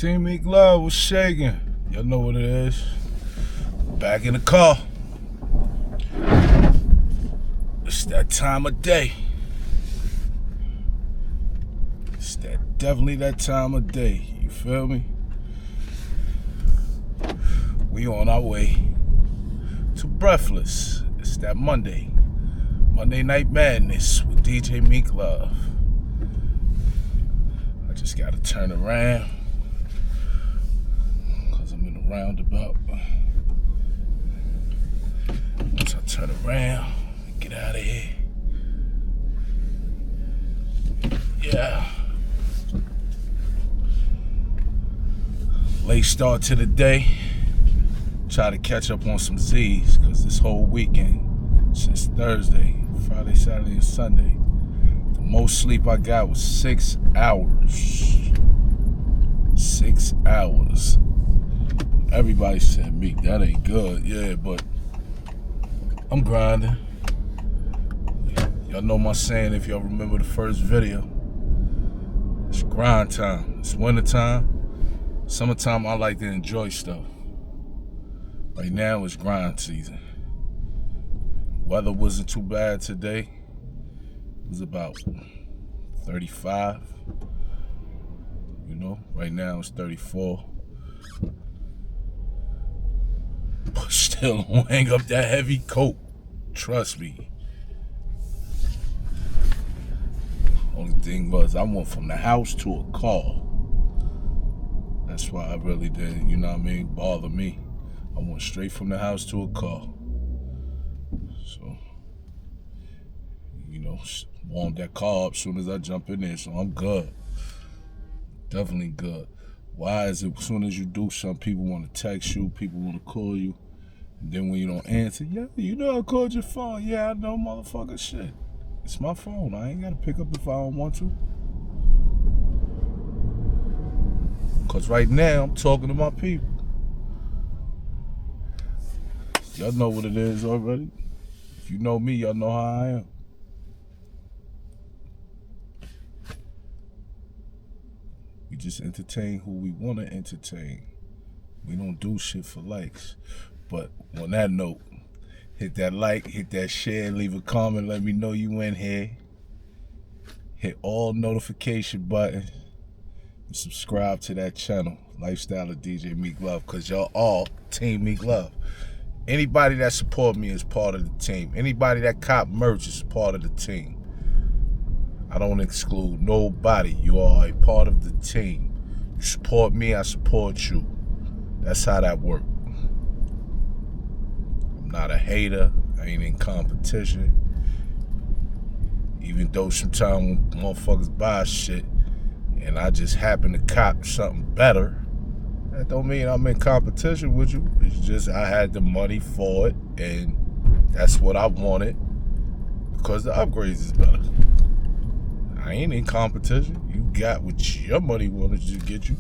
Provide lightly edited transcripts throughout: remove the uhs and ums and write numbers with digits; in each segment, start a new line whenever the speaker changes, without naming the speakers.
Team Meek Love was shaking. Y'all know what it is. Back in the car. It's that time of day. It's definitely that time of day. You feel me? We on our way to Breathless. It's that Monday Night Madness with DJ Meek Love. I just gotta turn around because I'm in a roundabout. Once I turn around, get out of here. Yeah. Late start to the day. Try to catch up on some Z's because this whole weekend, since Thursday, Friday, Saturday, and Sunday, the most sleep I got was 6 hours. 6 hours. Everybody said, Meek, that ain't good. Yeah, but I'm grinding. Y'all know my saying if y'all remember the first video. It's grind time. It's winter time. Summertime, I like to enjoy stuff. Right now, it's grind season. Weather wasn't too bad today. It was about 35. You know, right now it's 34. But still, don't hang up that heavy coat. Trust me. Only thing was, I went from the house to a car. That's why I really didn't, you know what I mean, bother me. I went straight from the house to a car. So, you know, warmed that car up as soon as I jump in there, so I'm good. Definitely good. Why is it as soon as you do something, people want to text you, people want to call you, and then when you don't answer, yeah, you know I called your phone. Yeah, I know, motherfucker, shit. It's my phone. I ain't got to pick up if I don't want to. Because right now, I'm talking to my people. Y'all know what it is already. If you know me, y'all know how I am. We just entertain who we want to entertain. We don't do shit for likes. But on that note, hit that like, hit that share, leave a comment, let me know you in here. Hit all notification buttons. And subscribe to that channel, Lifestyle of DJ Meek Love, because y'all all Team Meek Love. Anybody that support me is part of the team. Anybody that cop merch is part of the team. I don't exclude nobody. You are a part of the team. You support me, I support you. That's how that works. I'm not a hater. I ain't in competition. Even though sometimes motherfuckers buy shit and I just happen to cop something better, that don't mean I'm in competition with you. It's just I had the money for it, and that's what I wanted because the upgrades is better. I ain't in competition. You got what your money wanted to get you.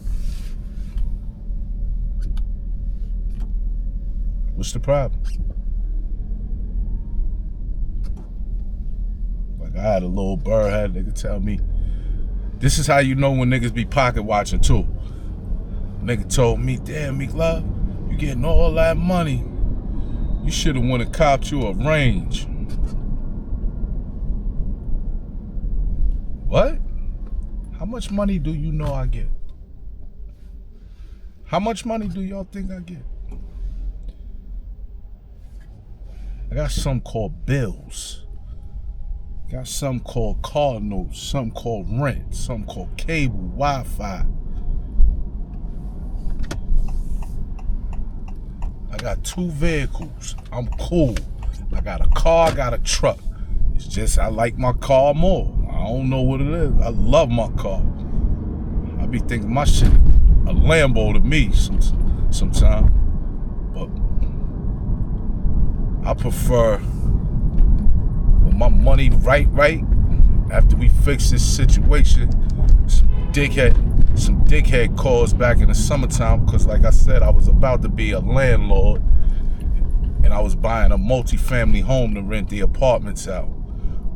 What's the problem? Like I had a little bird head nigga tell me, this is how you know when niggas be pocket watching too. Nigga told me, damn, Meek Love, you getting all that money. You should have went and copped you a Range. What? How much money do you know I get? How much money do y'all think I get? I got something called bills. Got something called car notes, something called rent, something called cable, Wi-Fi. I got 2 vehicles. I'm cool. I got a car, I got a truck. It's just I like my car more. I don't know what it is. I love my car. I be thinking my shit a Lambo to me sometimes. But I prefer when my money right, after we fix this situation, some dickhead calls back in the summertime, because like I said, I was about to be a landlord and I was buying a multi-family home to rent the apartments out.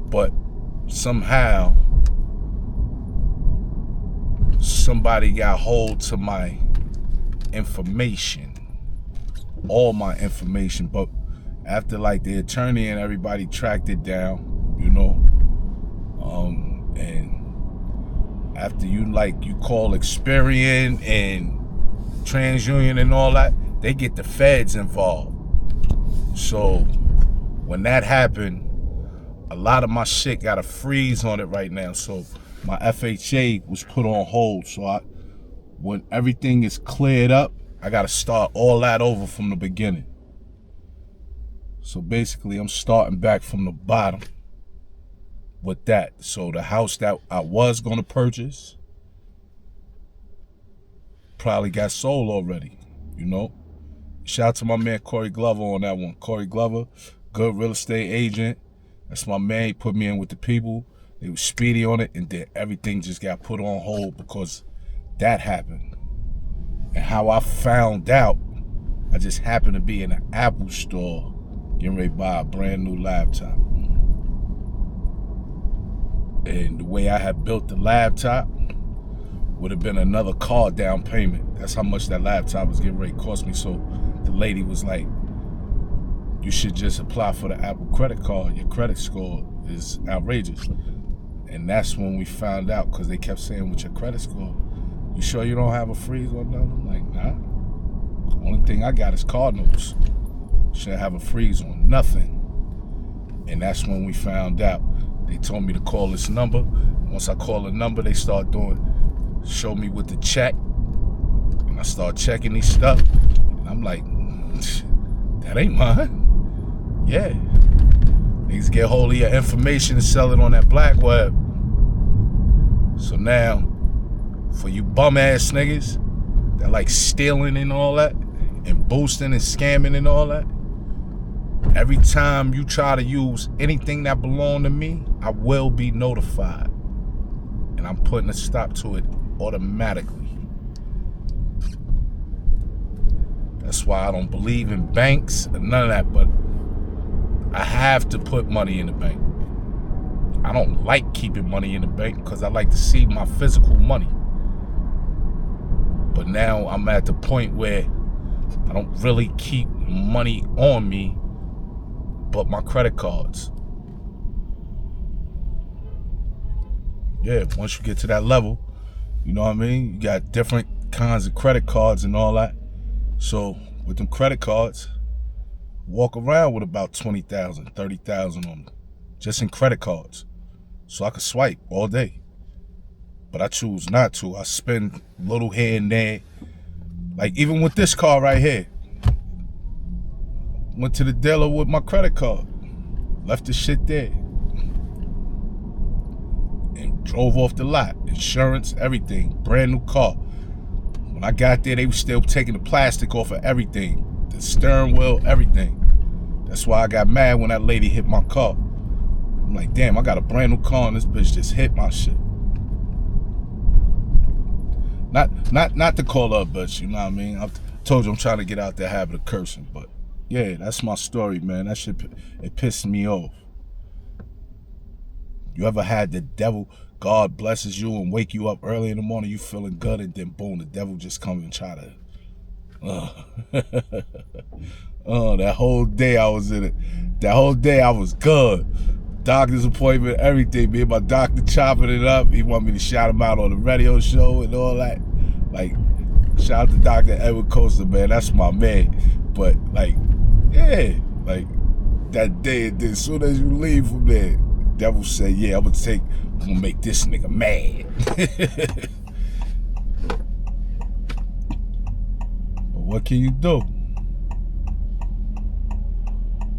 But somehow somebody got hold to my information, all my information, but after like the attorney and everybody tracked it down, you know, and after you call Experian and TransUnion and all that, they get the feds involved. So when that happened, a lot of my shit got a freeze on it right now. So my FHA was put on hold. So when everything is cleared up, I gotta start all that over from the beginning. So basically I'm starting back from the bottom with that. So the house that I was gonna purchase probably got sold already, you know. Shout out to my man Corey Glover on that one. Corey Glover, good real estate agent. That's my man. He put me in with the people. They were speedy on it, and then everything just got put on hold because that happened. And how I found out, I just happened to be in an Apple store getting ready to buy a brand new laptop. And the way I had built the laptop would have been another car down payment. That's how much that laptop was getting ready to cost me. So the lady was like, you should just apply for the Apple credit card. Your credit score is outrageous. And that's when we found out, because they kept saying, with your credit score, you sure you don't have a freeze or nothing? I'm like, nah. Only thing I got is card notes. Shouldn't have a freeze on nothing. And that's when we found out. They told me to call this number. Once I call the number, they start show me with the check. And I start checking these stuff. And I'm like, that ain't mine. Yeah. Niggas get hold of your information and sell it on that black web. So now, for you bum ass niggas that like stealing and all that, and boosting and scamming and all that, every time you try to use anything that belong to me, I will be notified. And I'm putting a stop to it automatically. That's why I don't believe in banks and none of that, but I have to put money in the bank. I don't like keeping money in the bank because I like to see my physical money. But now I'm at the point where I don't really keep money on me but my credit cards. Yeah, once you get to that level, you know what I mean? You got different kinds of credit cards and all that. So with them credit cards, walk around with about 20,000, 30,000 on them, just in credit cards. So I could swipe all day. But I choose not to. I spend little here and there. Like even with this car right here. Went to the dealer with my credit card. Left the shit there. And drove off the lot. Insurance, everything. Brand new car. When I got there, they were still taking the plastic off of everything. The steering wheel, everything. That's why I got mad when that lady hit my car. I'm like, damn, I got a brand new car and this bitch just hit my shit. Not to call her a bitch, you know what I mean? I told you I'm trying to get out the habit of cursing, but yeah, that's my story, man. That shit, it pissed me off. You ever had the devil, God blesses you and wake you up early in the morning, you feeling good, and then boom, the devil just comes and try to, that whole day I was in it. That whole day I was good. Doctor's appointment, everything. Me and my doctor chopping it up. He want me to shout him out on the radio show and all that. Like, shout out to Dr. Edward Coaster, man. That's my man. But like, yeah, like that day, and then as soon as you leave from there, devil said, yeah, I'm gonna make this nigga mad. But what can you do?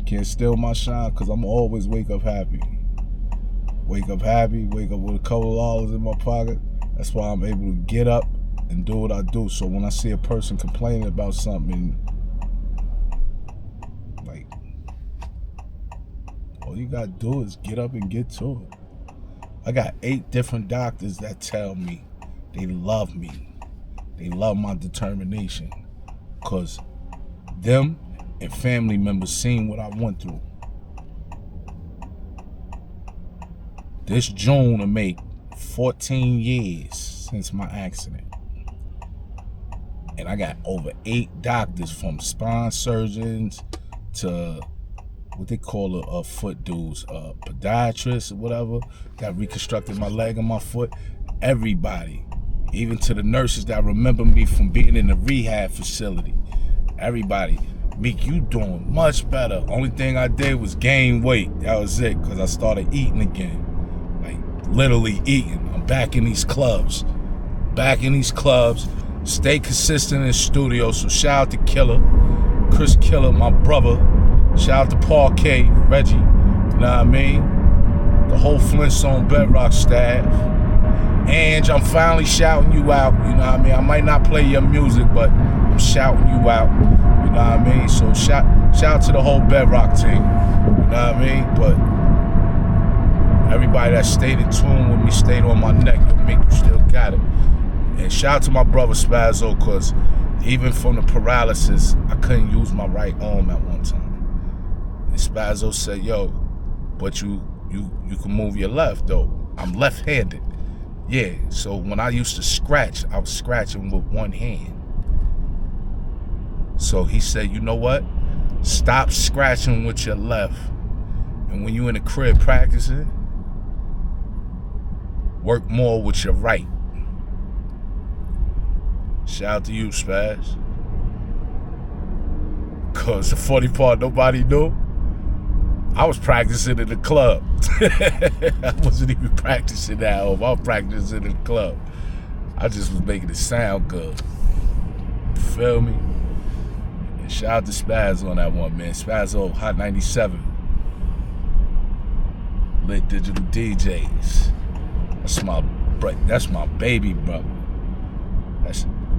Can't steal my shine, because I'm always wake up happy. Wake up happy, wake up with a couple of dollars in my pocket. That's why I'm able to get up and do what I do. So when I see a person complaining about something, like, all you gotta do is get up and get to it. I got 8 different doctors that tell me they love me. They love my determination. Because them and family members seen what I went through. This June will make 14 years since my accident. And I got over 8 doctors, from spine surgeons to what they call a foot dudes, podiatrists or whatever, that reconstructed my leg and my foot. Everybody, even to the nurses that remember me from being in the rehab facility. Everybody, Meek, you doing much better. Only thing I did was gain weight. That was it, because I started eating again. Like, literally eating. I'm back in these clubs. Stay consistent in the studio, so shout out to Killer, Chris Killer, my brother. Shout out to Paul K, Reggie, you know what I mean? The whole Flintstone Bedrock staff. Ange, I'm finally shouting you out, you know what I mean? I might not play your music, but I'm shouting you out, you know what I mean? So shout out to the whole Bedrock team, you know what I mean? But everybody that stayed in tune with me, stayed on my neck, you'll make you still got it. And shout out to my brother Spazzo, because even from the paralysis, I couldn't use my right arm at one time. And Spazzo said, yo, but you can move your left, though. I'm left-handed. Yeah, so when I used to scratch, I was scratching with one hand. So he said, you know what? Stop scratching with your left. And when you in the crib practicing, work more with your right. Shout out to you, Spaz. Cause the funny part nobody knew, I was practicing in the club. I wasn't even practicing at home. I was practicing in the club. I just was making it sound good. You feel me? And shout out to Spaz on that one, man. Spazzo, Hot 97. Lit Digital DJs. That's my baby brother.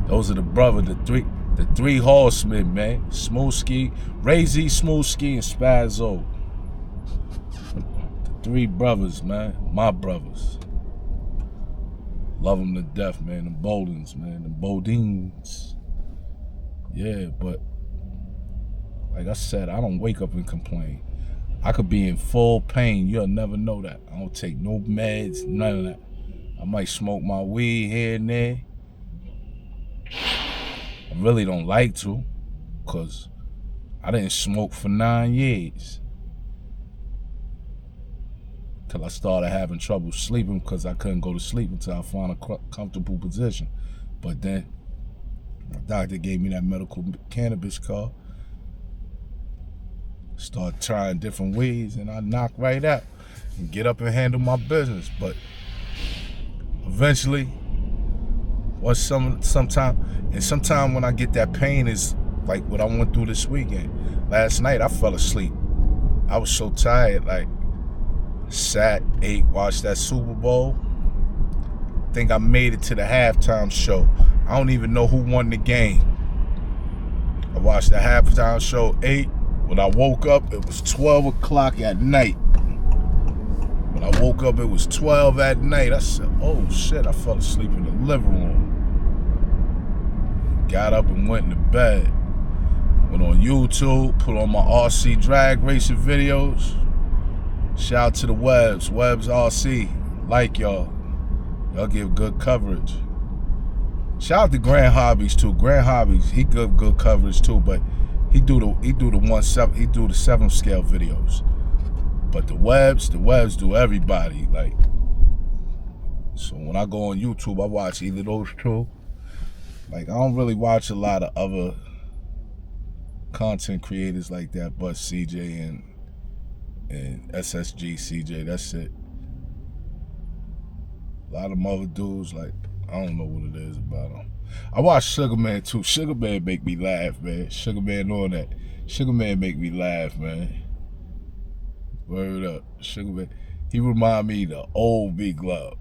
Those are the three horsemen, man. Smoothski, Ray Z, Smoothski, and Spazzo. The 3 brothers, man. My brothers. Love them to death, man. The Boldens, man. The Bodines. Yeah, but like I said, I don't wake up and complain. I could be in full pain. You'll never know that. I don't take no meds, none of that. I might smoke my weed here and there. I really don't like to, because I didn't smoke for 9 years. Till I started having trouble sleeping, because I couldn't go to sleep until I found a comfortable position. But then my doctor gave me that medical cannabis card. Start trying different ways, and I knock right out and get up and handle my business. But eventually, sometime when I get that pain is like what I went through this weekend. Last night I fell asleep. I was so tired, like sat, ate, watched that Super Bowl. Think I made it to the halftime show. I don't even know who won the game. I watched the halftime show, ate. When I woke up, it was 12 o'clock at night. When I woke up, it was 12 at night. I said, oh shit, I fell asleep in the living room. Got up and went into bed. Went on YouTube, put on my RC drag racing videos. Shout out to the Webs RC. Like y'all. Y'all give good coverage. Shout out to Grand Hobbies too. Grand Hobbies, he give good coverage too, but he do the 7th scale videos. But the Webs do everybody. Like, so when I go on YouTube, I watch either those two. Like, I don't really watch a lot of other content creators like that, but CJ and SSG CJ, that's it. A lot of them other dudes, like, I don't know what it is about them. I watch Sugar Man too. Sugar Man make me laugh, man. Sugar Man on that. Sugar Man make me laugh, man. Word up. Sugar Man. He remind me of the old Big Glove.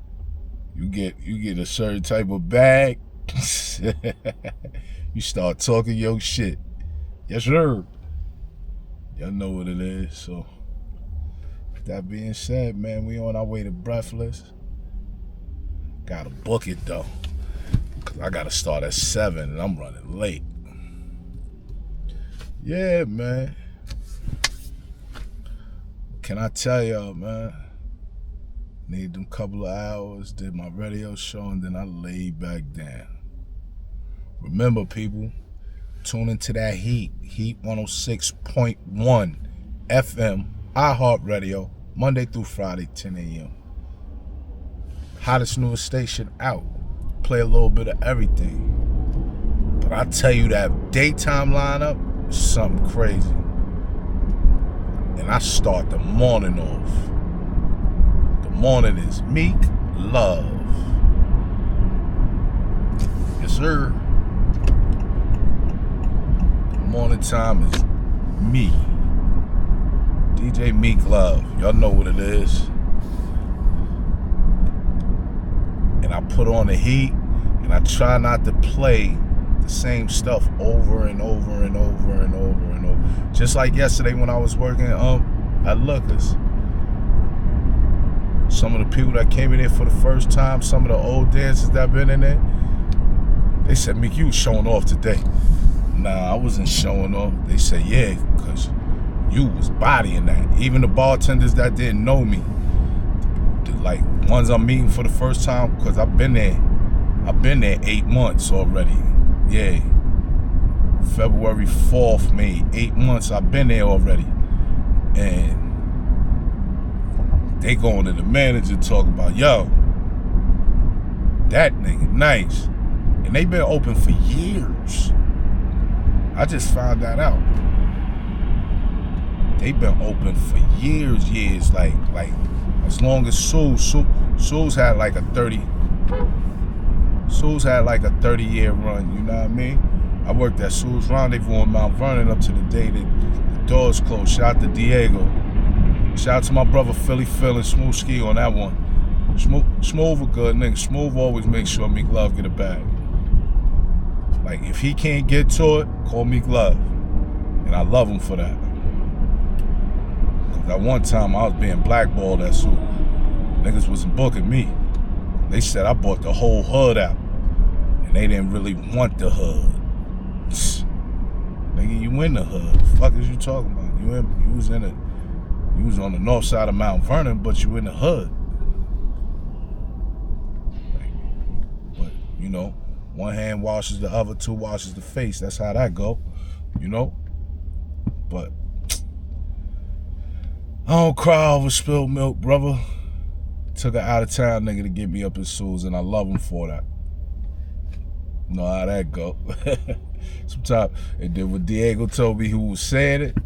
You get a certain type of bag. You start talking your shit. Yes, sir. Y'all know what it is. So, with that being said, man, we on our way to Breathless. Gotta book it though, cause I gotta start at 7 and I'm running late. Yeah, man. Can I tell y'all, man? Needed them couple of hours, did my radio show, and then I laid back down. Remember, people, tune into that Heat 106.1 FM, iHeartRadio, Monday through Friday, 10 a.m. Hottest newest station out. Play a little bit of everything. But I tell you, that daytime lineup is something crazy. And I start the morning off. The morning is Meek Love. Yes, sir. The morning time is me, DJ Meek Love. Y'all know what it is. And I put on the heat, and I try not to play the same stuff over and over and over and over and over. Just like yesterday when I was working at Lucas. Some of the people that came in there for the first time, some of the old dancers that been in there, they said, Meek, you was showing off today. Nah, I wasn't showing off. They said, yeah, because you was bodying that. Even the bartenders that didn't know me, like ones I'm meeting for the first time, because I've been there 8 months already. Yeah. February 4th, May, 8 months I've been there already. And they going to the manager talking about, yo, that nigga nice. And they been open for years. I just found that out. They been open for years, like as long as Sue's had like a 30-year run, you know what I mean? I worked at Sue's Rendezvous in Mount Vernon up to the day that the doors closed. Shout out to Diego. Shout out to my brother Philly Phil and Smooth Ski on that one. Smooth a good nigga. Smooth always makes sure Meek Love get a bag. Like, if he can't get to it, call Meek Love. And I love him for that. Because at one time, I was being blackballed at Sue's. Niggas wasn't booking me. They said I bought the whole hood out. And they didn't really want the hood. Nigga, you in the hood. The fuck is you talking about? You was on the north side of Mount Vernon, but you in the hood. But, you know, one hand washes the other, two washes the face. That's how that go, you know? But I don't cry over spilled milk, brother. Took an out-of-town nigga to get me up in Sue's, and I love him for that. You know how that go. Sometimes, and then when Diego told me who was saying it,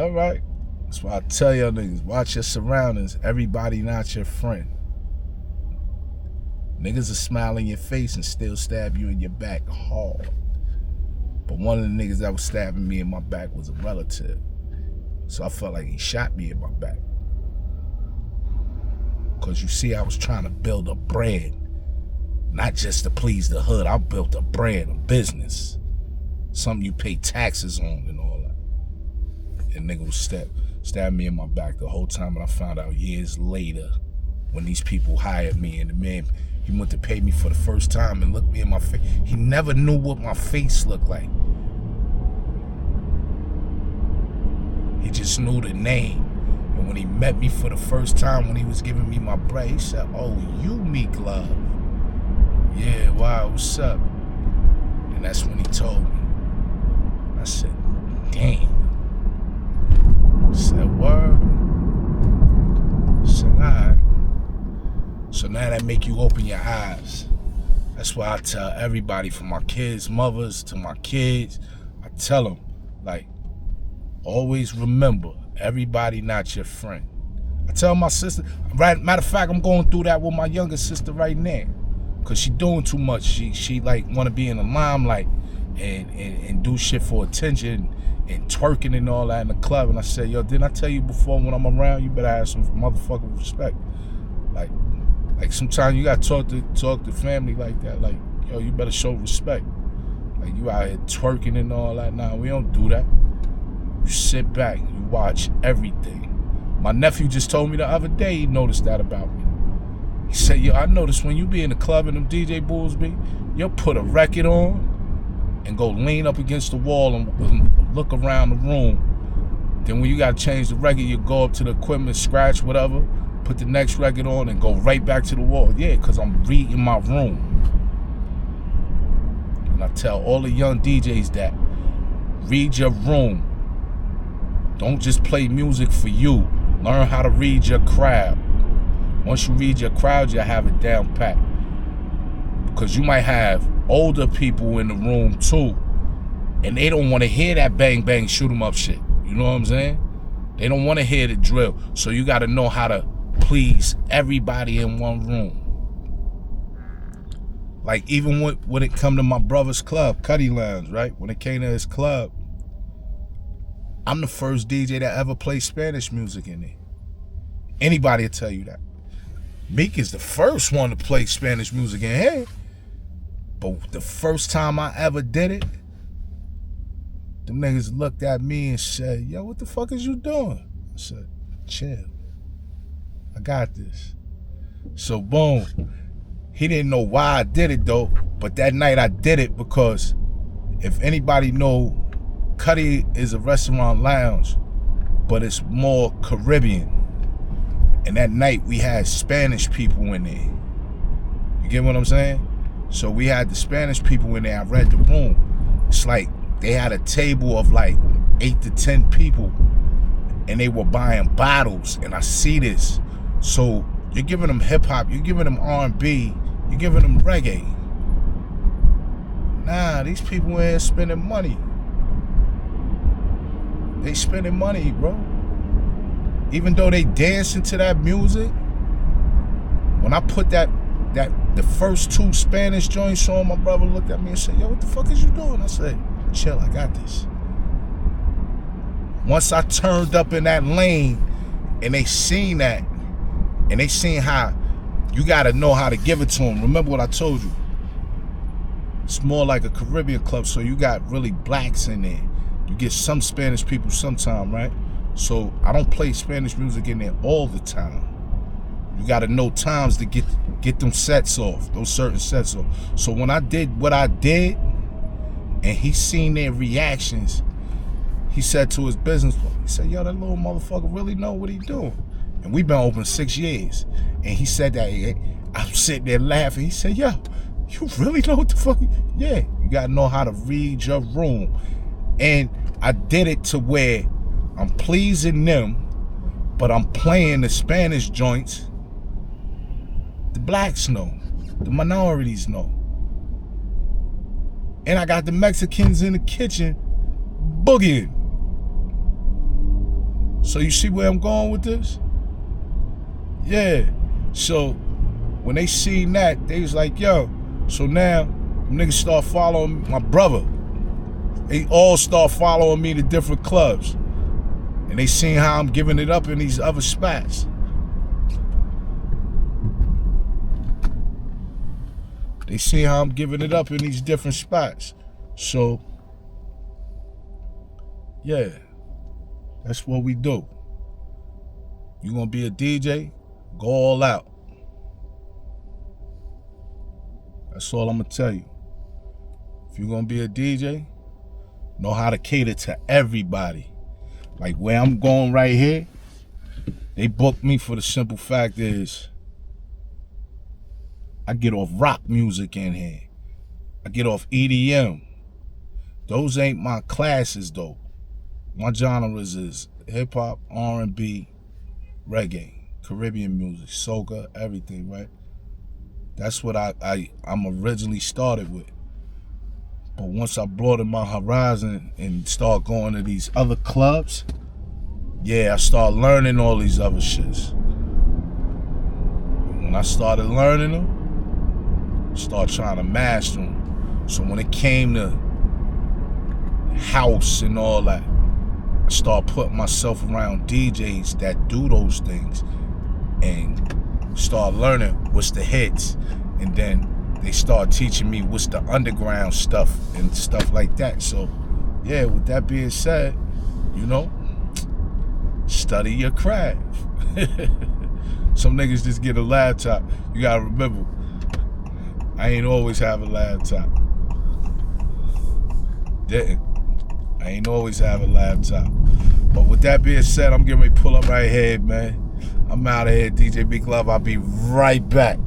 all right. That's why I tell y'all niggas, watch your surroundings. Everybody not your friend. Niggas will smile in your face and still stab you in your back hard. But one of the niggas that was stabbing me in my back was a relative. So I felt like he shot me in my back. Because you see, I was trying to build a brand. Not just to please the hood. I built a brand, a business. Something you pay taxes on and all that. And nigga was stabbed me in my back the whole time. And I found out years later when these people hired me, and the man, he went to pay me for the first time and looked me in my face. He never knew what my face looked like. He just knew the name. And when he met me for the first time, when he was giving me my bread, he said, oh, you Meek Love. Yeah, wow, what's up? And that's when he told me. I said, damn. I said, word? I said, all right. So now that make you open your eyes. That's why I tell everybody, from my kids' mothers to my kids, I tell them, like, always remember, everybody not your friend. I tell my sister, matter of fact, I'm going through that with my younger sister right now. Cause she doing too much. She like want to be in the limelight and do shit for attention and twerking and all that in the club. And I said, yo, didn't I tell you before, when I'm around, you better have some motherfucking respect. Like sometimes you gotta talk to family like that. Like, yo, you better show respect. Like, you out here twerking and all that. Nah, we don't do that. You sit back, you watch everything. My nephew just told me the other day he noticed that about me. He said, yo, I noticed when you be in the club and them DJ bulls be, you'll put a record on and go lean up against the wall and look around the room. Then when you gotta change the record, you go up to the equipment, scratch, whatever, put the next record on, and go right back to the wall. Yeah, because I'm reading my room. And I tell all the young DJs that, read your room. Don't just play music for you. Learn how to read your crowd. Once you read your crowd, you'll have it down pat. Because you might have older people in the room too, and they don't want to hear that bang bang shoot 'em up shit. You know what I'm saying? They don't want to hear the drill. So you got to know how to please everybody in one room. Like even when it come to my brother's club, Cuddy Lounge, right? When it came to his club, I'm the first DJ that ever played Spanish music in there. Anybody will tell you that. Meek is the first one to play Spanish music in here. But the first time I ever did it, them niggas looked at me and said, yo, what the fuck is you doing? I said, chill. I got this. So boom. He didn't know why I did it though, but that night I did it because if anybody know, Cuddy is a restaurant lounge, but it's more Caribbean. And that night we had Spanish people in there. You get what I'm saying? So we had the Spanish people in there. I read the room. It's like they had a table of like 8 to 10 people, and they were buying bottles, and I see this. So you're giving them hip hop, you're giving them R&B, you're giving them reggae. Nah, these people in here spending money. They spending money, bro. Even though they dancing to that music, when I put the first 2 Spanish joints on, my brother looked at me and said, yo, what the fuck is you doing? I said, chill, I got this. Once I turned up in that lane and they seen that, and they seen how you gotta know how to give it to them. Remember what I told you. It's more like a Caribbean club, so you got really blacks in there. You get some Spanish people sometime, right? So I don't play Spanish music in there all the time. You gotta know times to get them sets off, those certain sets off. So when I did what I did, and he seen their reactions, he said to his business partner, he said, yo, that little motherfucker really know what he doing. And we've been open 6 years. And he said that, I'm sitting there laughing. He said, yo, you really know what the fuck? Yeah, you gotta know how to read your room. And I did it to where I'm pleasing them, but I'm playing the Spanish joints. The blacks know, the minorities know. And I got the Mexicans in the kitchen boogieing. So you see where I'm going with this? Yeah. So when they seen that, they was like, yo, so now niggas start following my brother. They all start following me to different clubs. And they seen how I'm giving it up in these other spots. They see how I'm giving it up in these different spots. So, yeah, that's what we do. You gonna be a DJ? Go all out. That's all I'm gonna tell you. If you're gonna be a DJ, know how to cater to everybody. Like where I'm going right here, they booked me for the simple fact is, I get off rock music in here. I get off EDM. Those ain't my classes though. My genres is hip hop, R&B, reggae, Caribbean music, soca, everything, right? That's what I'm originally started with. But once I broadened my horizon and start going to these other clubs, yeah, I start learning all these other shits. When I started learning them, start trying to master them. So when it came to house and all that, I start putting myself around DJs that do those things and start learning what's the hits. And then they start teaching me what's the underground stuff and stuff like that. So yeah, with that being said, you know, study your craft. Some niggas just get a laptop. You gotta remember, I ain't always have a laptop. I ain't always have a laptop. But with that being said, I'm getting ready to pull up right here, man. I'm out of here, DJ Big Love. I'll be right back.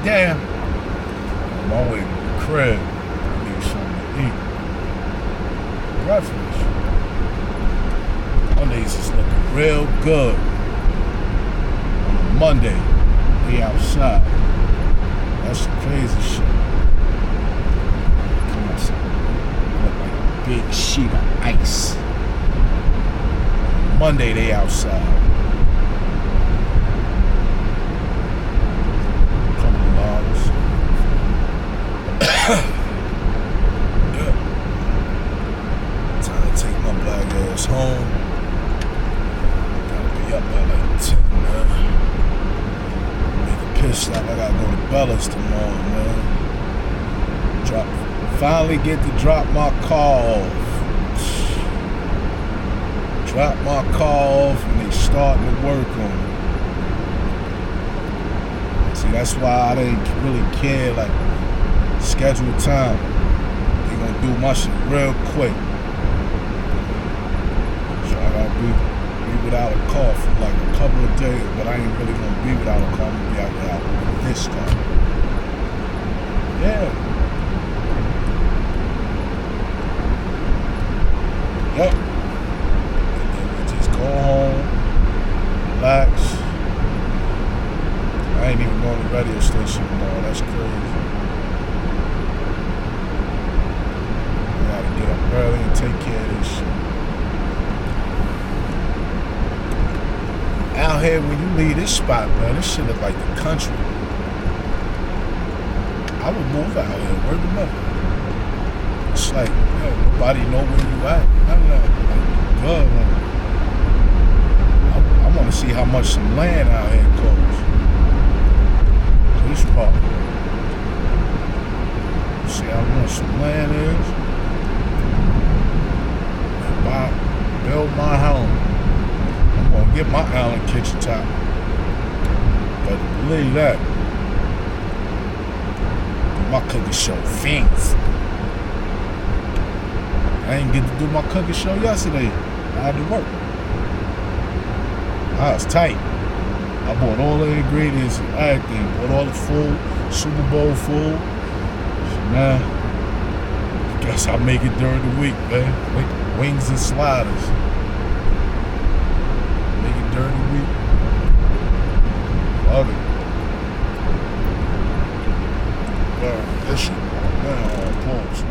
Damn, I'm on my way to the crib. I need something to eat. Breakfast. Mondays is looking real good. On Monday, they outside. That's some crazy shit. Come on, son. Look like a big sheet of ice. Monday, they outside. Time to take my black ass home. Gotta be up by like 10, man. Make a piss stop. I gotta go to Bella's tomorrow, man. Finally get to drop my car off. Drop my car off and they starting to work on it. See, that's why I didn't really care, like, schedule time. They gonna do my shit real quick. So I gotta be without a car for like a couple of days, but I ain't really gonna be without a car. I'm gonna be out there this time. Yeah. Yep. And then we just go home, relax. I ain't even going to the radio station anymore. That's crazy. Get up early and take care of this shit. Out here, when you leave this spot, man, this shit look like the country. I would move out here. Word the mother. It's like, yo, nobody know where you at. I don't know. Like, good, man. I want to see how much some land out here costs. This part. See how much some land is. Build my home. I'm gonna get my Allen kitchen top. But believe that, my cooking show things. I didn't get to do my cooking show yesterday. I had to work. I was tight. I bought all the ingredients and everything. Bought all the food, Super Bowl food. So now, I guess I'll make it during the week, man. Wings and sliders. Make it during the week. Love it. This shit, man, pause.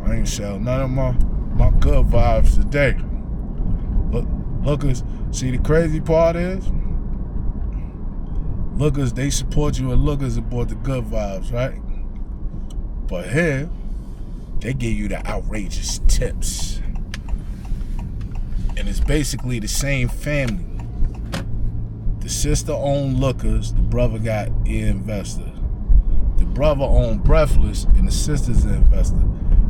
I ain't sell none of my good vibes today. Lookers, see the crazy part is, lookers, they support you and lookers support the good vibes, right? But here, they give you the outrageous tips. And it's basically the same family. The sister owned Lookers, the brother got an investor. The brother owned Breathless, and the sister's an investor.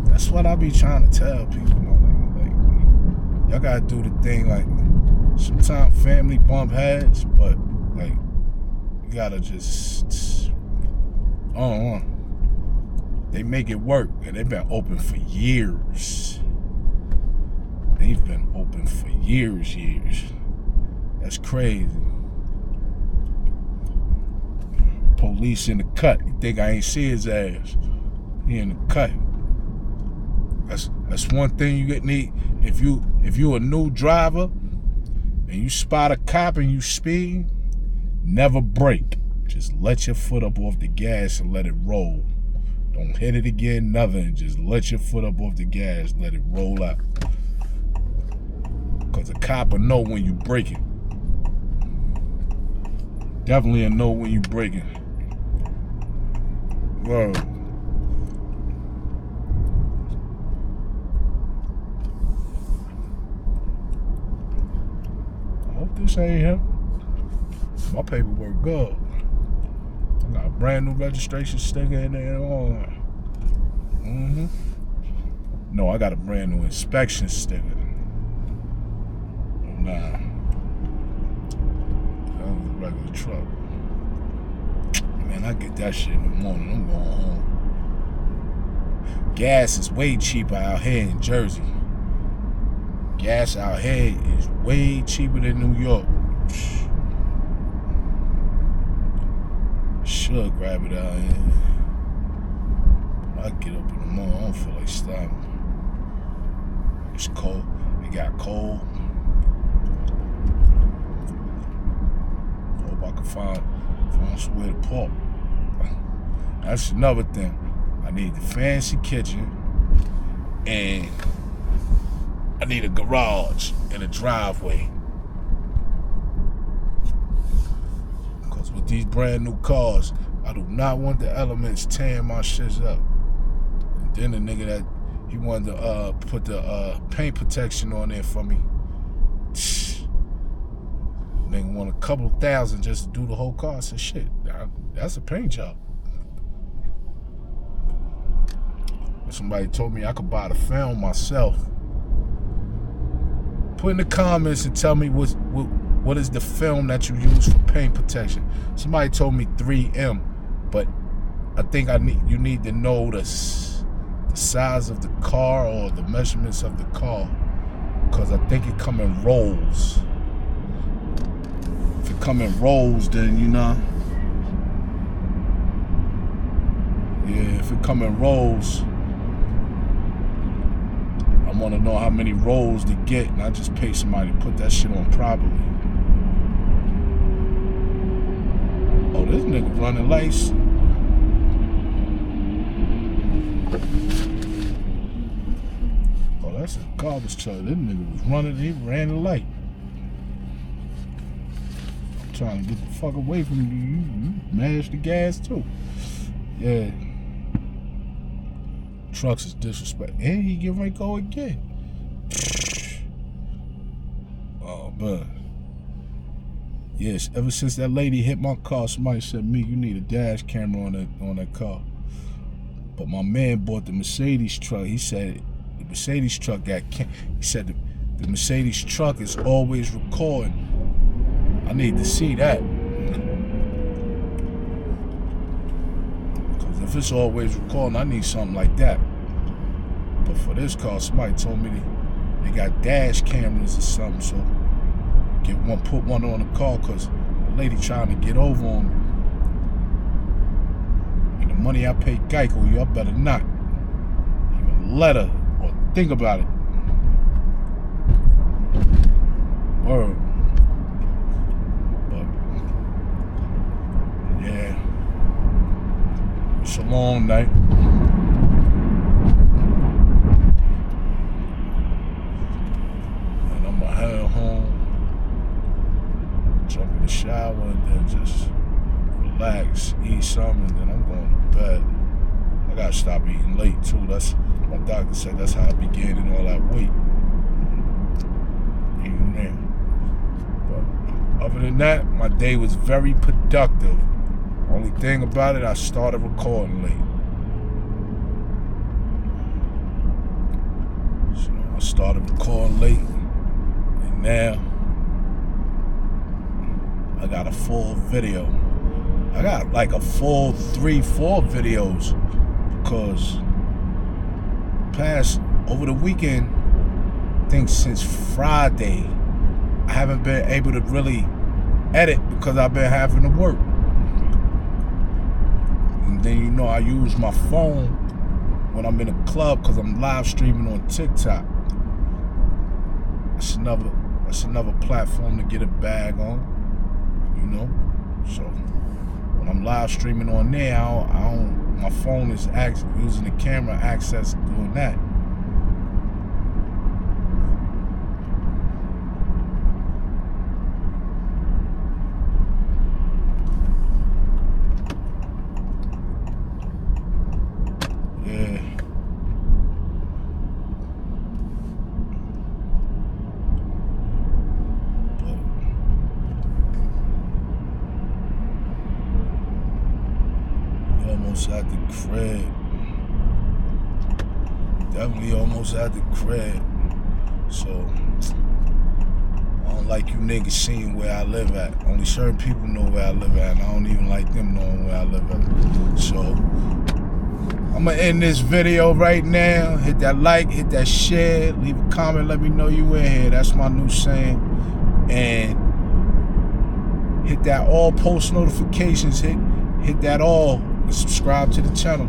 That's what I be trying to tell people, man. Like, y'all gotta do the thing, like, sometimes family bump heads, but, like, you gotta just, I don't know. They make it work, and they've been open for years. They've been open for years. That's crazy. Police in the cut. You think I ain't see his ass? He in the cut. That's one thing you need. If you a new driver and you spot a cop and you speed, never brake. Just let your foot up off the gas and let it roll. Don't hit it again, nothing. Just let your foot up off the gas, let it roll out. Because a cop will know when you breaking. Definitely a know when you breaking. Whoa. I hope this ain't him. My paperwork good. I got a brand new registration sticker in there and all that. No, I got a brand new inspection sticker. Nah. That was a regular truck. Man, I get that shit in the morning. I'm going home. Gas is way cheaper out here in Jersey. Gas out here is way cheaper than New York. Should grab it out here. I get up in the morning, I don't feel like stopping. It's cold. It got cold. Hope I can find somewhere to park. That's another thing. I need the fancy kitchen and I need a garage and a driveway. Because with these brand new cars, I do not want the elements tearing my shit up. And then the nigga that he wanted to put the paint protection on there for me. Nigga want a couple $1,000 just to do the whole car. I said, shit, that's a paint job. Somebody told me I could buy the film myself. Put in the comments and tell me what is the film that you use for paint protection. Somebody told me 3M, but I think you need to know the size of the car or the measurements of the car, because I think it come in rolls. If it come in rolls, then you know. Yeah, if it come in rolls, I want to know how many rolls to get, and I just pay somebody to put that shit on properly. Oh, this nigga running lights. Oh, that's a garbage truck. This nigga was running, he ran the light. I'm trying to get the fuck away from you. You mashed the gas too. Yeah. Trucks is disrespect. And he get ready to go again. Oh, man. Yes, ever since that lady hit my car, somebody said, "Me, you need a dash camera on that car." But my man bought the Mercedes truck. He said the Mercedes truck he said the Mercedes truck is always recording. I need to see that. Because if it's always recording, I need something like that. But for this car, somebody told me they got dash cameras or something, so put one on the car, because the lady trying to get over on me. And the money I pay Geico, y'all better not even let her or think about it. Word. But yeah, it's a long night. And I'm gonna head home, jump in the shower, and then just relax, eat something, and then I'm going to bed. I gotta stop eating late too. That's my doctor said that's how I be gaining all that weight. Eating there. But other than that, my day was very productive. Only thing about it, I started recording late. So I started recording late, and now I got a full video. I got like a full 3-4 videos, because over the weekend, I think since Friday, I haven't been able to really edit because I've been having to work. And then, you know, I use my phone when I'm in a club because I'm live streaming on TikTok. That's another platform to get a bag on, you know. So When I'm live streaming on there, I don't my phone is using the camera access doing that. Yeah. Almost at the crib. Definitely almost at the crib. So I don't like you niggas seeing where I live at. Only certain people know where I live at, and I don't even like them knowing where I live at. So I'm gonna end this video right now. Hit that like, hit that share, leave a comment, let me know you in here. That's my new saying. And hit that all post notifications, hit that all, and subscribe to the channel.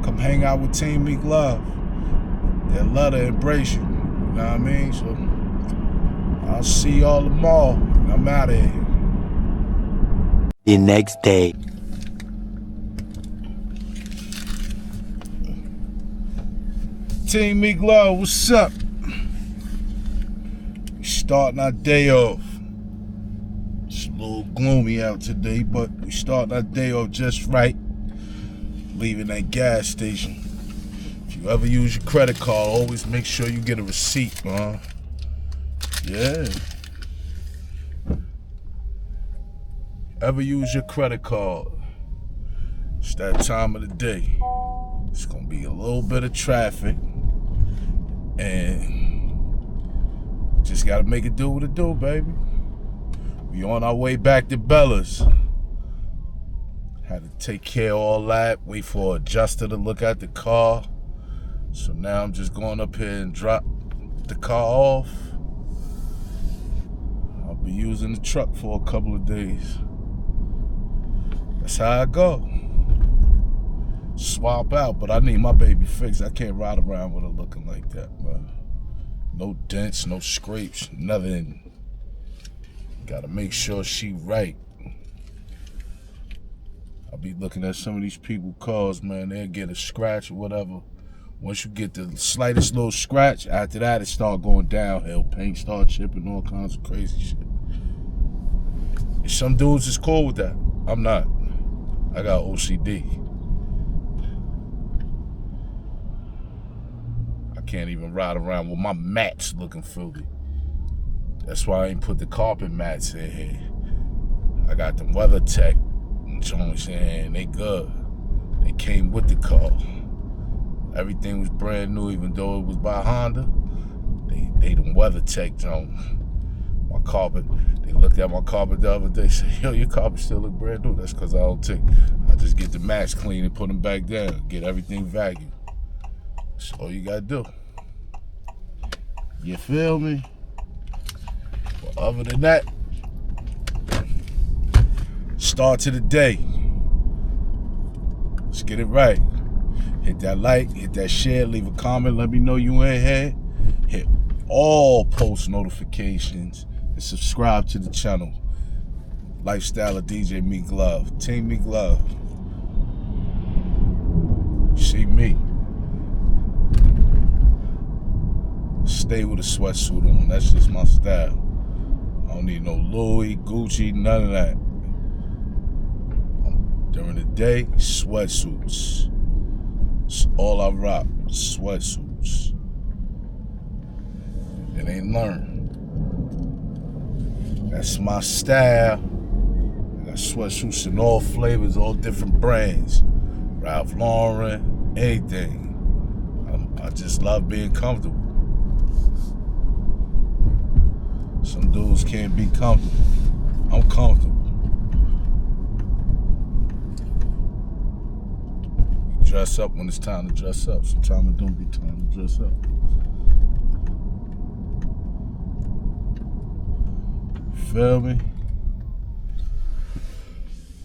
Come hang out with Team Meek Love. They'll love to embrace you. You know what I mean? So I'll see y'all tomorrow. I'm out of here.
The next day.
Team Meek Love, what's up? We starting our day off. It's a little gloomy out today, but we starting our day off just right. Leaving that gas station. If you ever use your credit card, always make sure you get a receipt, man. Yeah. Ever use your credit card, it's that time of the day. It's gonna be a little bit of traffic, and just gotta make it do what it do, baby. We on our way back to Bella's. Had to take care of all that, wait for an adjuster to look at the car. So now I'm just going up here and drop the car off. I'll be using the truck for a couple of days. That's how I go. Swap out, but I need my baby fixed. I can't ride around with her looking like that, man. No dents, no scrapes, nothing. Gotta make sure she right. I'll be looking at some of these people's cars, man. They'll get a scratch or whatever. Once you get the slightest little scratch, after that it start going downhill. Paint start chipping, all kinds of crazy shit. And some dudes is cool with that. I'm not. I got OCD. I can't even ride around with my mats looking filthy. That's why I ain't put the carpet mats in here. I got them WeatherTech joints in, they good. They came with the car. Everything was brand new, even though it was by Honda. They them WeatherTech joints. My carpet, they looked at my carpet the other day, said, yo, your carpet still look brand new. That's because I just get the mats clean and put them back down. Get everything vacuumed. That's all you gotta do. You feel me? But other than that, start to the day. Let's get it right. Hit that like, hit that share, leave a comment, let me know you in here. Hit all post notifications and subscribe to the channel. Lifestyle of DJ Meek Love. Team Meek Love. See me. Stay with a sweatsuit on. That's just my style. I don't need no Louis, Gucci, none of that. During the day, sweatsuits. It's all I rock, sweatsuits. It ain't learned. That's my style. I got sweatsuits in all flavors, all different brands. Ralph Lauren, anything. I just love being comfortable. Some dudes can't be comfortable. I'm comfortable. Dress up when it's time to dress up. Sometimes it don't be time to dress up. Feel me?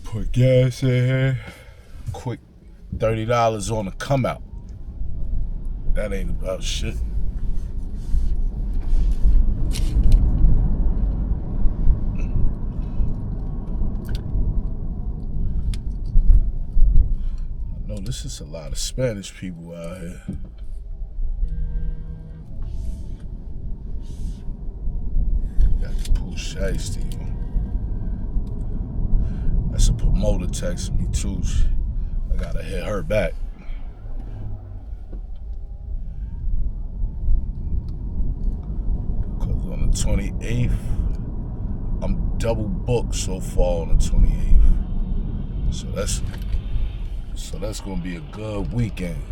Put gas in here. Quick $30 on the come out. That ain't about shit. this is a lot of Spanish people out here. Got the Pooh Shiesty. That's a promoter texting me too. I gotta hit her back. Cause on the 28th, I'm double booked so far on the 28th. So that's gonna be a good weekend.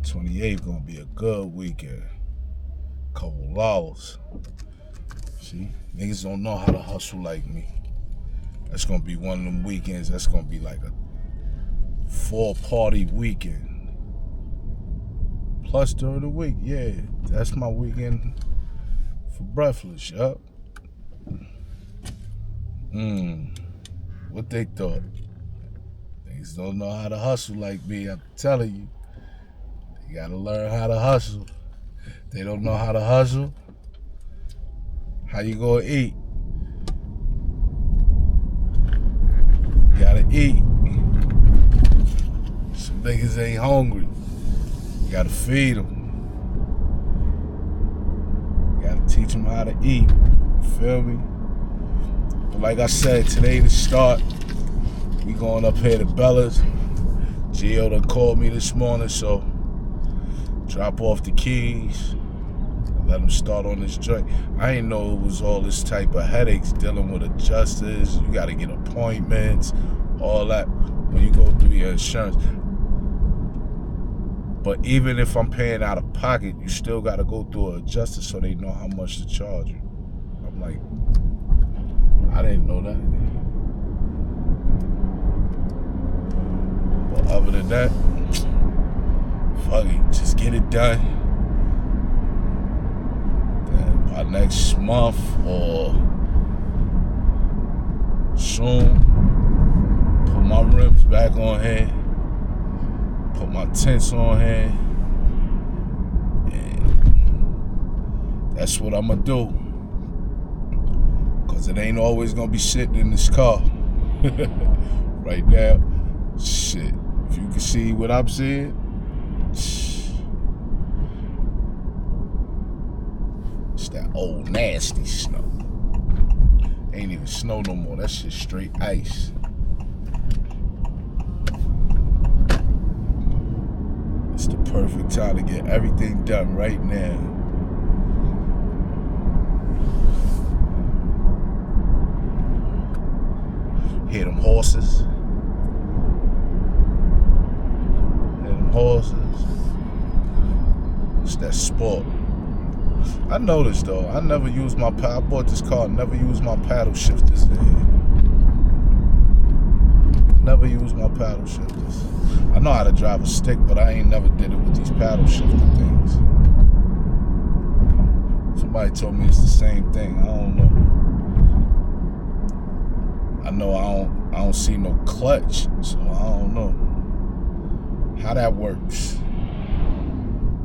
28th gonna be a good weekend. Couple hours. See, niggas don't know how to hustle like me. That's gonna be one of them weekends. That's gonna be like a 4-party weekend. Plus during the week, yeah, that's my weekend for Breathless, yup. What they thought? Niggas don't know how to hustle like me. I'm telling you, you gotta learn how to hustle. They don't know how to hustle. How you gonna eat? You gotta eat. Some niggas ain't hungry. You gotta feed them. You gotta teach them how to eat. You feel me? But like I said, today to start, we going up here to Bella's. Gio done called me this morning, so drop off the keys. Let them start on this joint. I didn't know it was all this type of headaches dealing with adjusters. You gotta get appointments, all that when you go through your insurance. But even if I'm paying out of pocket, you still gotta go through an adjuster so they know how much to charge you. I'm like, I didn't know that. But other than that, fuck it, just get it done. By next month or soon, put my rims back on here, put my tints on here, and that's what I'ma do. Cause it ain't always gonna be sitting in this car. Right now, shit, if you can see what I'm seeing, it's that old nasty snow. Ain't even snow no more. That shit straight ice. It's the perfect time to get everything done right now. Hear them horses. Hear them horses. It's that sport. I noticed though, I never used my I bought this car, never used my paddle shifters in here. Never used my paddle shifters. I know how to drive a stick, but I ain't never did it with these paddle shifter things. Somebody told me it's the same thing. I don't know. I know I don't see no clutch, so I don't know how that works.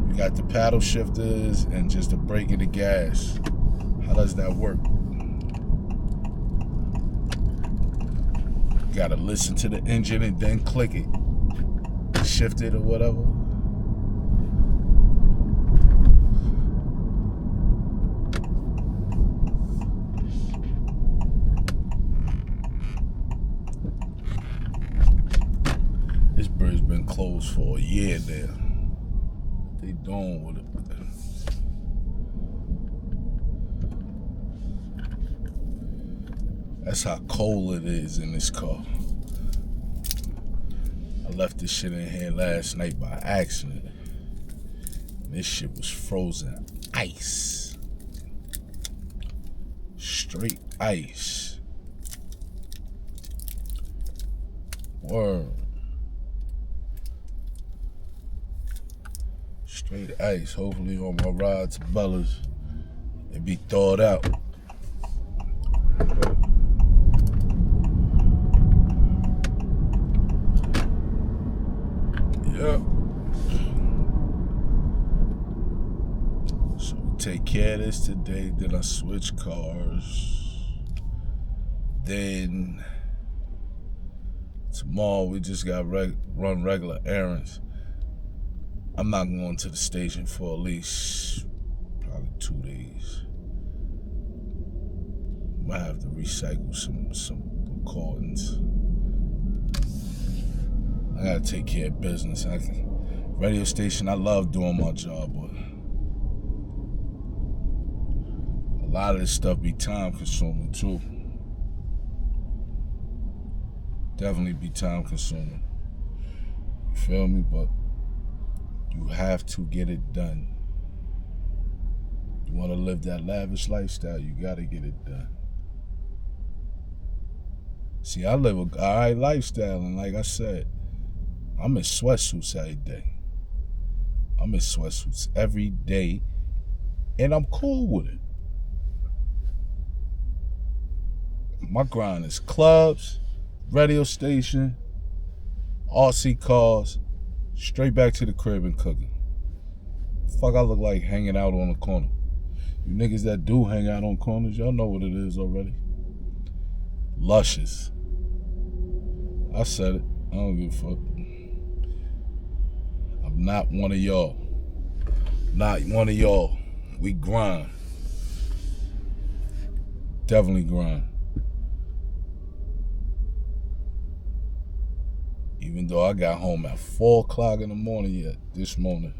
You got the paddle shifters and just a brake and the gas. How does that work? You gotta listen to the engine and then click it. Shift it or whatever. This bridge been closed for a year now. What they doing with it? That's how cold it is in this car. I left this shit in here last night by accident. This shit was frozen ice. Straight ice. Word. Straight ice. Hopefully on my ride to Bella's, it be thawed out. Yep. So we take care of this today, then I switch cars. Then Tomorrow we just got run regular errands. I'm not going to the station for at least probably 2 days. Might have to recycle some recordings. I gotta take care of business. Radio station, I love doing my job, but a lot of this stuff be time consuming too. Definitely be time consuming. You feel me? But you have to get it done. You want to live that lavish lifestyle, you gotta get it done. See, I live a alright lifestyle, and like I said, I'm in sweatsuits every day. I'm in sweatsuits every day, and I'm cool with it. My grind is clubs, radio station, RC cars, straight back to the crib and cooking. Fuck, I look like hanging out on the corner. You niggas that do hang out on corners, y'all know what it is already. Luscious. I said it. I don't give a fuck. I'm not one of y'all. Not one of y'all. We grind. Definitely grind. Even though I got home at 4 o'clock in the morning yet this morning,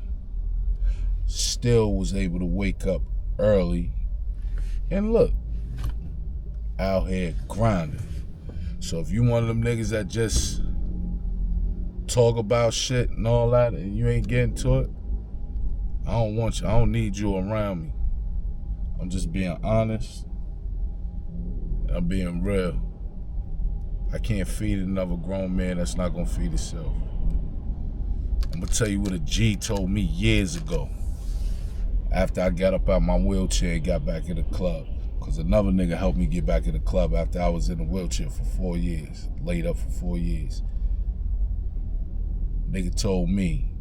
still was able to wake up early and look, out here grinding. So if you one of them niggas that just talk about shit and all that and you ain't getting to it, I don't want you. I don't need you around me. I'm just being honest. I'm being real. I can't feed another grown man that's not gonna feed himself. I'm gonna tell you what a G told me years ago after I got up out my wheelchair and got back in the club. Cause another nigga helped me get back in the club after I was in a wheelchair for 4 years, laid up for 4 years. Nigga told me,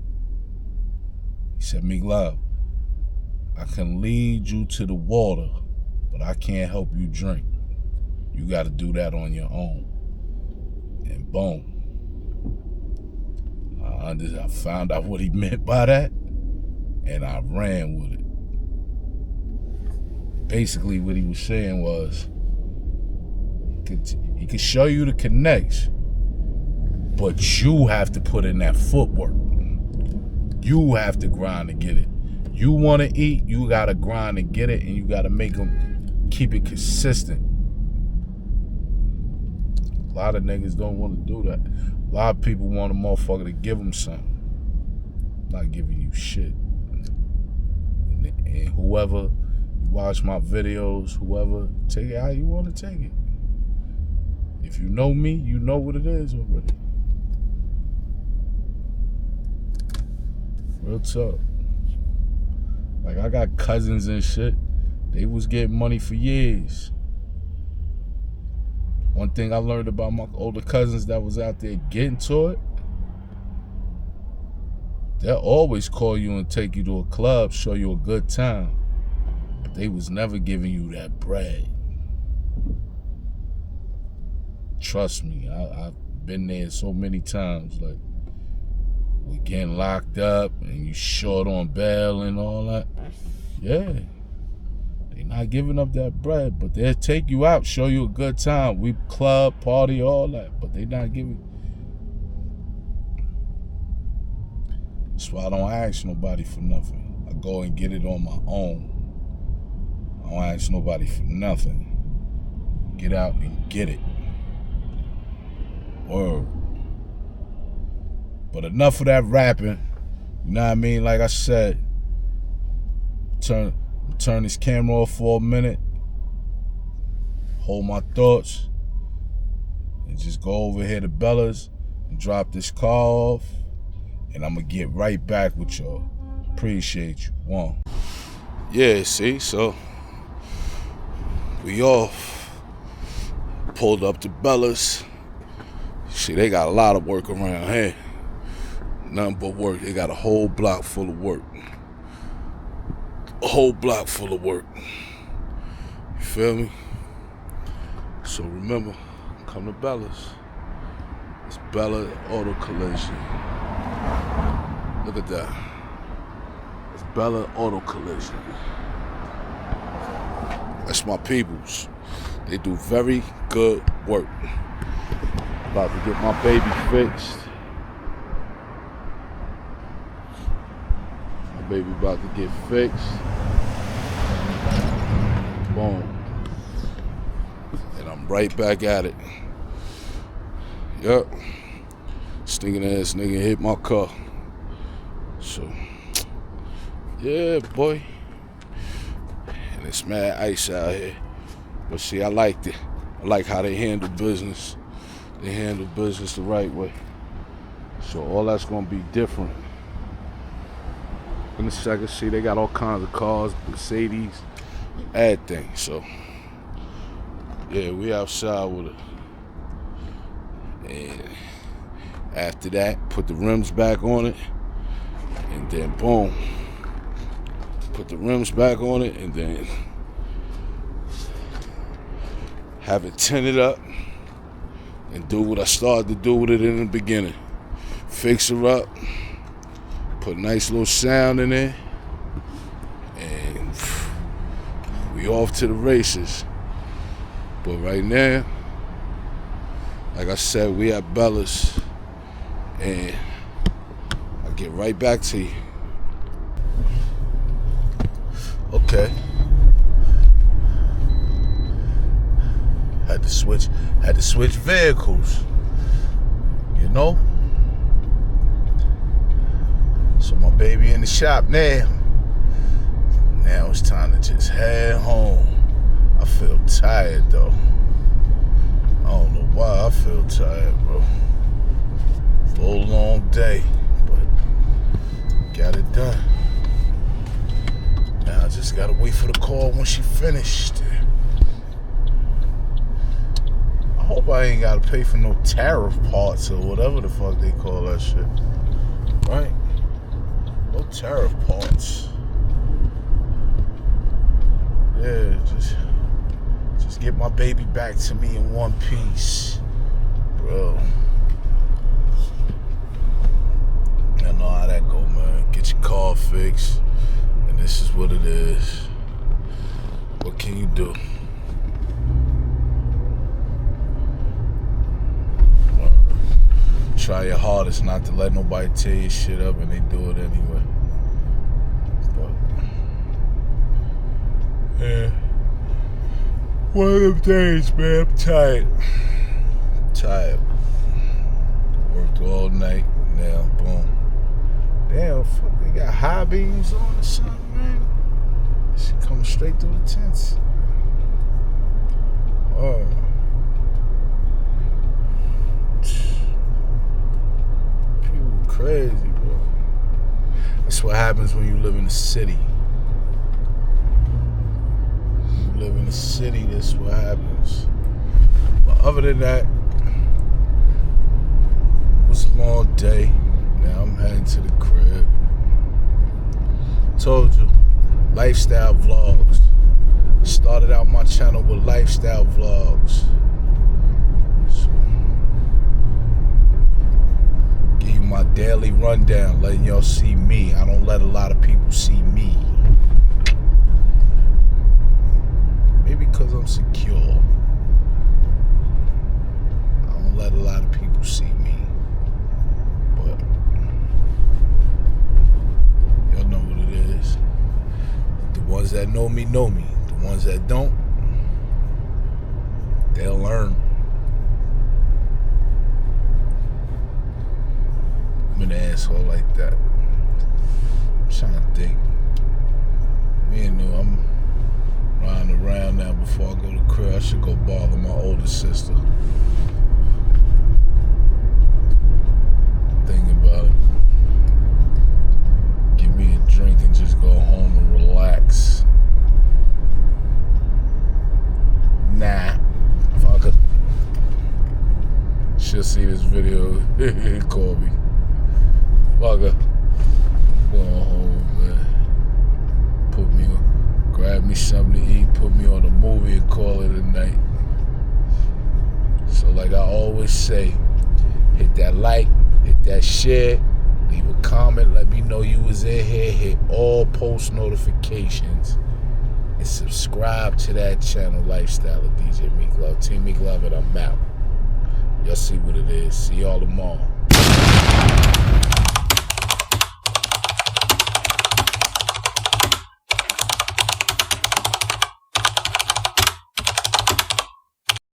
he said, "Meek Love, I can lead you to the water, but I can't help you drink. You gotta do that on your own." And boom. I found out what he meant by that, and I ran with it. Basically, what he was saying was, he could show you the connection, but you have to put in that footwork. You have to grind to get it. You want to eat, you got to grind to get it, and you got to make them keep it consistent. A lot of niggas don't want to do that. A lot of people want a motherfucker to give them something. Not giving you shit. And whoever, you watch my videos, whoever, take it how you want to take it. If you know me, you know what it is already. Real talk. Like, I got cousins and shit. They was getting money for years. One thing I learned about my older cousins that was out there getting to it, they'll always call you and take you to a club, show you a good time. But they was never giving you that bread. Trust me, I've been there so many times. Like, we're getting locked up and you short on bail and all that. Yeah. They not giving up that bread, but they'll take you out, show you a good time. We club, party, all that, but they not giving. That's why I don't ask nobody for nothing. I go and get it on my own. I don't ask nobody for nothing. Get out and get it. Word. But enough of that rapping. You know what I mean? Like I said, turn this camera off for a minute, hold my thoughts, and just go over here to Bella's and drop this call off, and I'm gonna get right back with y'all. Appreciate you. One. Yeah, see, so we off. Pulled up to Bella's. Shit, they got a lot of work around here. Nothing but work. They got a whole block full of work. A whole block full of work. You feel me? So remember, come to Bella's. It's Bella Auto Collision. Look at that. It's Bella Auto Collision. That's my peoples. They do very good work. About to get my baby fixed. My baby about to get fixed. Boom. And I'm right back at it. Yup. Stinking ass nigga hit my car. So, yeah, boy. And it's mad ice out here. But see, I liked it. I like how they handle business. They handle business the right way. So all that's gonna be different. In a second, see, they got all kinds of cars, Mercedes, everything. So, yeah, we outside with it. And after that, put the rims back on it. And then, boom. Put the rims back on it, and then have it tinted up and do what I started to do with it in the beginning. Fix her up, put a nice little sound in there, and we off to the races. But right now, like I said, we at Bella's, and I'll get right back to you. Okay. Had to switch vehicles, you know. So my baby in the shop now. Now it's time to just head home. I feel tired though. I don't know why I feel tired, bro. Full long day, but got it done. Now I just gotta wait for the call when she finished. I hope I ain't gotta pay for no tariff parts or whatever the fuck they call that shit. Right? No tariff parts. Yeah, just get my baby back to me in one piece. Bro. I know how that go, man. Get your car fixed, and this is what it is. What can you do? Try your hardest not to let nobody tear your shit up, and they do it anyway. But yeah, one of them days, man. I'm tired. Worked all night. Now, boom. Damn, fuck, they got high beams on or something, man. Shit coming straight through the tents. Oh. Crazy, bro. That's what happens when you live in the city. When you live in the city, that's what happens. But other than that, it was a long day. Now I'm heading to the crib. Told you, lifestyle vlogs. Started out my channel with lifestyle vlogs. My daily rundown, letting y'all see me. I don't let a lot of people see me. Maybe because I'm secure. I don't let a lot of people see me. But y'all know what it is. The ones that know me know me. The ones that don't, they'll learn. An asshole like that. I'm trying to think. Me and you, I'm riding around now before I go to crib. I should go bother my older sister. Thinking about it. Give me a drink and just go home and relax. Nah. Fuck it. She'll see this video. Call me. Fucker, going home, man. Grab me something to eat, put me on a movie and call it a night. So like I always say, Hit that like, hit that share, leave a comment, let me know you was in here, hit all post notifications, and subscribe to that channel, Lifestyle of DJ Meek Love. Team Meek Love, and I'm out. Y'all see what it is. See y'all tomorrow.